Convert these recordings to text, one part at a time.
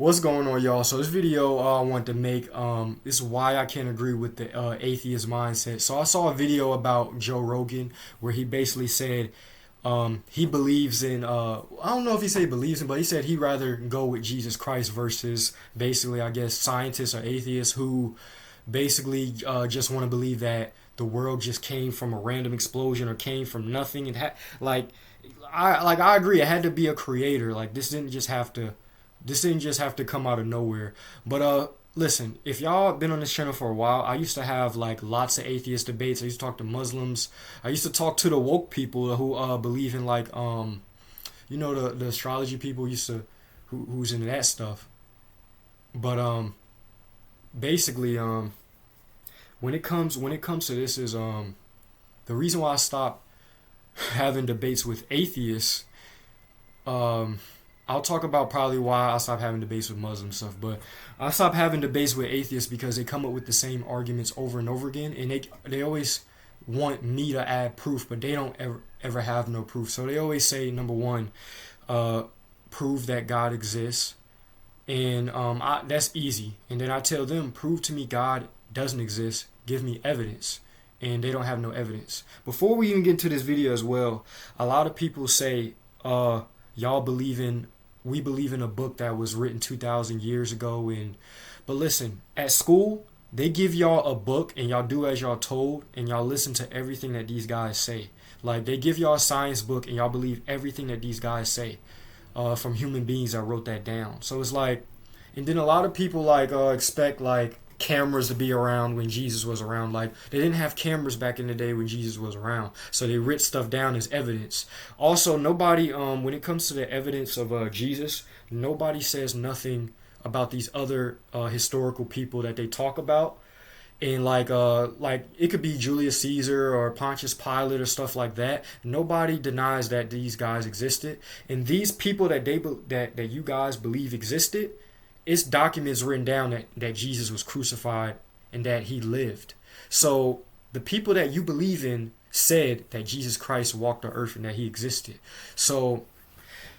What's going on, y'all? So this video I want to make this is why I can't agree with the atheist mindset. So I saw a video about Joe Rogan where he basically said he believes in I don't know if he said he believes in, but he said he'd rather go with Jesus Christ versus basically I guess scientists or atheists who basically just want to believe that the world just came from a random explosion or came from nothing. It had I agree it had to be a creator. Like this didn't just have to come out of nowhere. But listen, if y'all been on this channel for a while, I used to have like lots of atheist debates. I used to talk to Muslims. I used to talk to the woke people who believe in like the astrology people used to who's into that stuff. But basically when it comes to this is the reason why I stopped having debates with atheists. um I'll talk about probably why I stopped having debates with Muslim stuff, but I stopped having debates with atheists because they come up with the same arguments over and over again, and they always want me to add proof, but they don't ever have no proof. So they always say number one, uh, prove that God exists, and that's easy. And then I tell them, prove to me God doesn't exist. Give me evidence, and they don't have no evidence. Before we even get into this video as well, a lot of people say, y'all believe in we believe in a book that was written 2,000 years ago. And but listen, at school they give y'all a book and y'all do as y'all told and y'all listen to everything that these guys say. Like they give y'all a science book and y'all believe everything that these guys say, from human beings that wrote that down. So it's like, and then a lot of people like expect like cameras to be around when Jesus was around. Like they didn't have cameras back in the day when Jesus was around, so they writ stuff down as evidence. Also, nobody when it comes to the evidence of Jesus, nobody says nothing about these other historical people that they talk about. And like it could be Julius Caesar or Pontius Pilate or stuff like that. Nobody denies that these guys existed, and these people that you guys believe existed, it's documents written down that Jesus was crucified and that he lived. So the people that you believe in said that Jesus Christ walked the earth and that he existed. So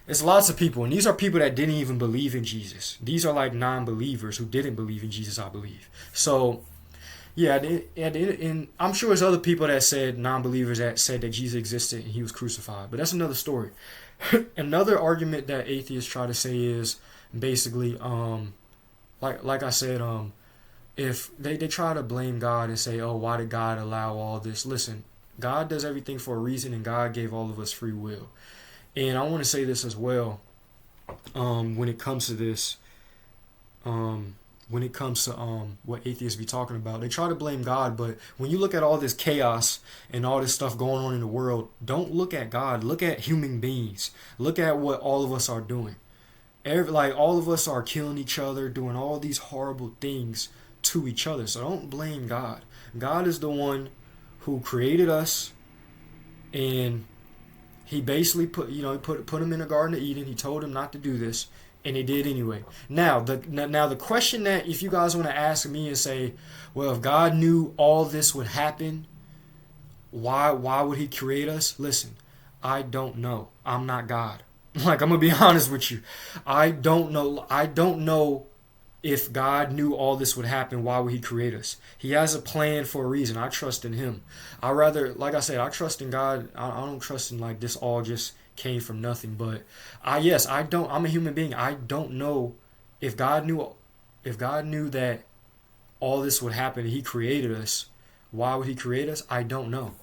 it's lots of people, and these are people that didn't even believe in Jesus. These are like non-believers who didn't believe in Jesus, I believe. So yeah, and I'm sure there's other people that said non-believers that said that Jesus existed and he was crucified, but that's another story. Another argument that atheists try to say is basically like I said, if they try to blame God and say, oh, why did God allow all this? Listen, God does everything for a reason, and God gave all of us free will. And I want to say this as well, when it comes to this, when it comes to what atheists be talking about, they try to blame God, but when you look at all this chaos and all this stuff going on in the world, don't look at God, look at human beings. Look at what all of us are doing. Like all of us are killing each other, doing all these horrible things to each other. So don't blame God. God is the one who created us, and he basically put him in the Garden of Eden. He told him not to do this, and they did anyway. Now the question that if you guys want to ask me and say, well, if God knew all this would happen, why would he create us? Listen, I don't know. I'm not God. Like, I'm gonna be honest with you. I don't know. I don't know if God knew all this would happen. Why would he create us? He has a plan for a reason. I trust in him. Like I said, I trust in God. I don't trust in like this all just came from nothing. But I don't. I'm a human being. I don't know if God knew that all this would happen and he created us. Why would he create us? I don't know.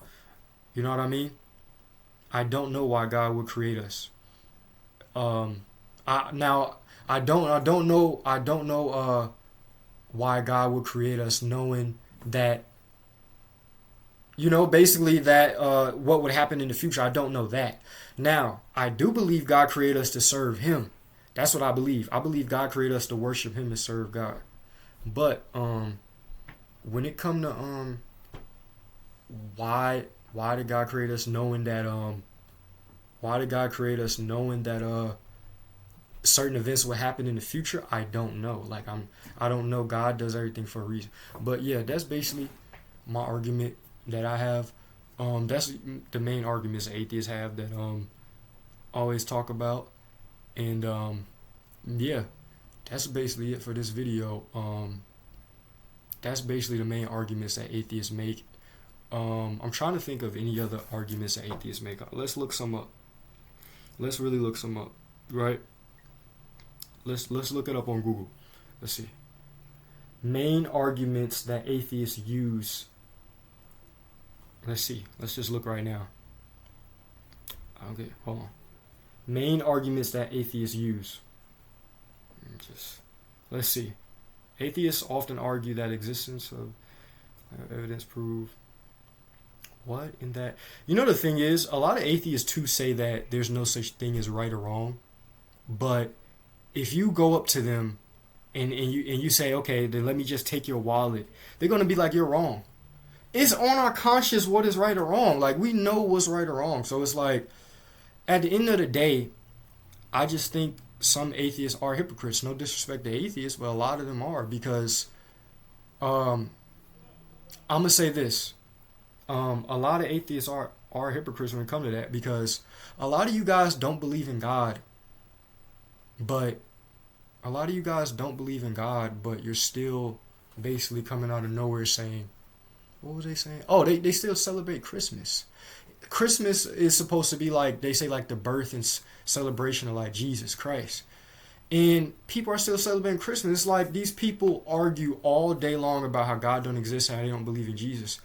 You know what I mean? I don't know why God would create us. I don't know why God would create us knowing that, basically that what would happen in the future. I don't know that. Now, I do believe God created us to serve him. That's what I believe. I believe God created us to worship him and serve God. But when it come to why did God create us knowing that certain events will happen in the future? I don't know. I don't know. God does everything for a reason. But yeah, that's basically my argument that I have. That's the main arguments atheists have that always talk about. And yeah, that's basically it for this video. That's basically the main arguments that atheists make. I'm trying to think of any other arguments that atheists make. Let's look some up. Let's really look some up, right? Let's look it up on Google. Let's see. Main arguments that atheists use. Let's see. Let's just look right now. Okay, hold on. Main arguments that atheists use. Let's see. Atheists often argue that existence of evidence prove what in that. You know, the thing is, a lot of atheists too say that there's no such thing as right or wrong. But if you go up to them and you say, okay, then let me just take your wallet, they're gonna be like, you're wrong. It's on our conscience what is right or wrong. Like, we know what's right or wrong. So it's like, at the end of the day, I just think some atheists are hypocrites. No disrespect to atheists, but a lot of them are, because I'm gonna say this. A lot of atheists are hypocrites when it comes to that, because a lot of you guys don't believe in God, but you're still basically coming out of nowhere saying, what was they saying? Oh, they still celebrate Christmas. Christmas is supposed to be like, they say, like the birth and celebration of like Jesus Christ. And people are still celebrating Christmas. It's like these people argue all day long about how God don't exist and how they don't believe in Jesus.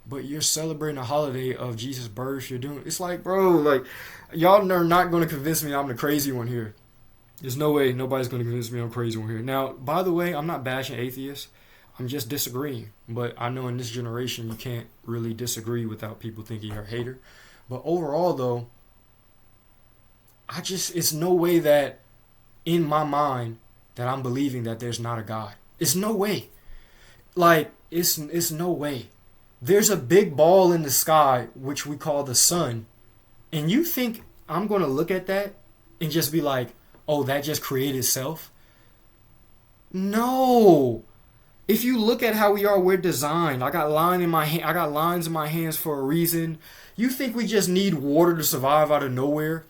But you're celebrating a holiday of Jesus' birth. It's like, bro, like, y'all are not going to convince me I'm the crazy one here. There's no way nobody's going to convince me I'm crazy one here. Now, by the way, I'm not bashing atheists. I'm just disagreeing. But I know in this generation you can't really disagree without people thinking you're a hater. But overall, though, it's no way that in my mind that I'm believing that there's not a God. It's no way. Like, it's no way. There's a big ball in the sky, which we call the sun. And you think I'm going to look at that and just be like, oh, that just created itself? No. If you look at how we are, we're designed. I got lines in my hands for a reason. You think we just need water to survive out of nowhere?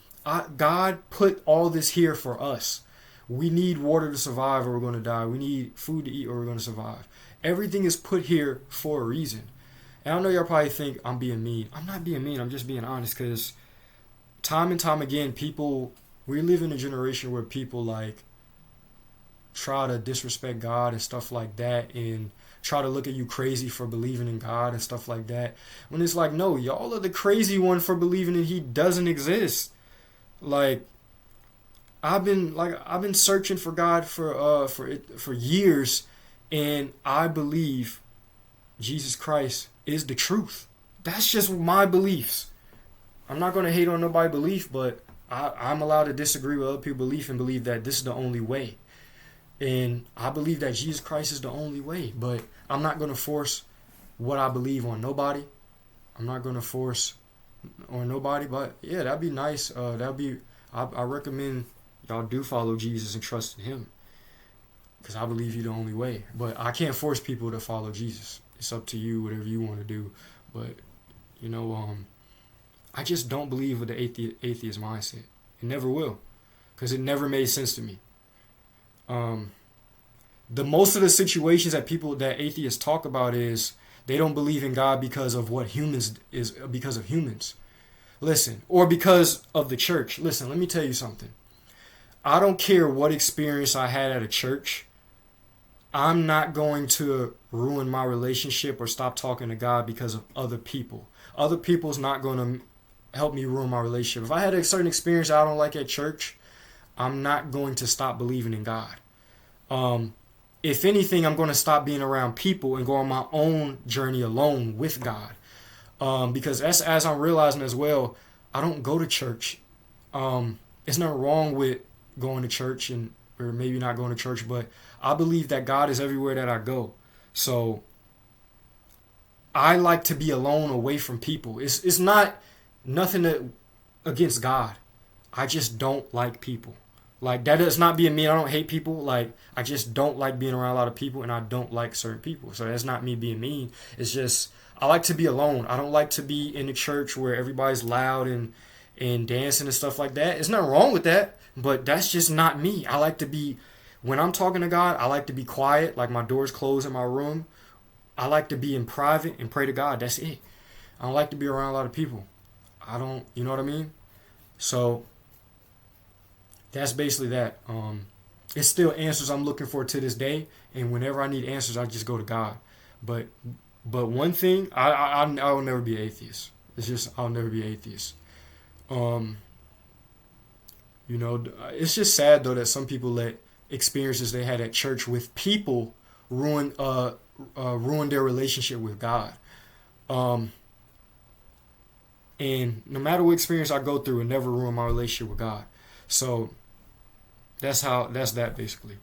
God put all this here for us. We need water to survive or we're going to die. We need food to eat or we're going to survive. Everything is put here for a reason. And I know y'all probably think I'm being mean. I'm not being mean. I'm just being honest, because time and time again, we live in a generation where people like try to disrespect God and stuff like that, and try to look at you crazy for believing in God and stuff like that. When it's like, no, y'all are the crazy one for believing that He doesn't exist. Like, I've been searching for God for years, and I believe Jesus Christ is the truth. That's just my beliefs. I'm not going to hate on nobody's belief, but I'm allowed to disagree with other people's belief and believe that this is the only way. And I believe that Jesus Christ is the only way, but I'm not going to force what I believe on nobody. I'm not going to force on nobody, but yeah, that'd be nice. I recommend y'all do follow Jesus and trust in Him, because I believe He's the only way. But I can't force people to follow Jesus. It's up to you, whatever you want to do. But, I just don't believe with the atheist mindset. It never will, because it never made sense to me. The most of the situations that atheists talk about is they don't believe in God because of because of humans. Listen, or because of the church. Listen, let me tell you something. I don't care what experience I had at a church. I'm not going to ruin my relationship or stop talking to God because of other people. Other people's not going to help me ruin my relationship. If I had a certain experience I don't like at church, I'm not going to stop believing in God. If anything, I'm going to stop being around people and go on my own journey alone with God. Because as I'm realizing as well, I don't go to church. It's not wrong with going to church or maybe not going to church, but I believe that God is everywhere that I go. So I like to be alone, away from people. It's not nothing against God. I just don't like people. Like, that does not being mean. I don't hate people. Like, I just don't like being around a lot of people, and I don't like certain people. So that's not me being mean. It's just, I like to be alone. I don't like to be in a church where everybody's loud and dancing and stuff like that. There's nothing wrong with that, but that's just not me. I like to be when I'm talking to God, I like to be quiet, like my door's closed in my room. I like to be in private and pray to God. That's it. I don't like to be around a lot of people. I don't, you know what I mean? So that's basically that. It's still answers I'm looking for to this day, and whenever I need answers, I just go to God. But one thing, I will never be an atheist. It's just I'll never be an atheist. Um, it's just sad though that some people let experiences they had at church with people ruin their relationship with God. Um, and no matter what experience I go through, it never ruin my relationship with God. So that's that basically.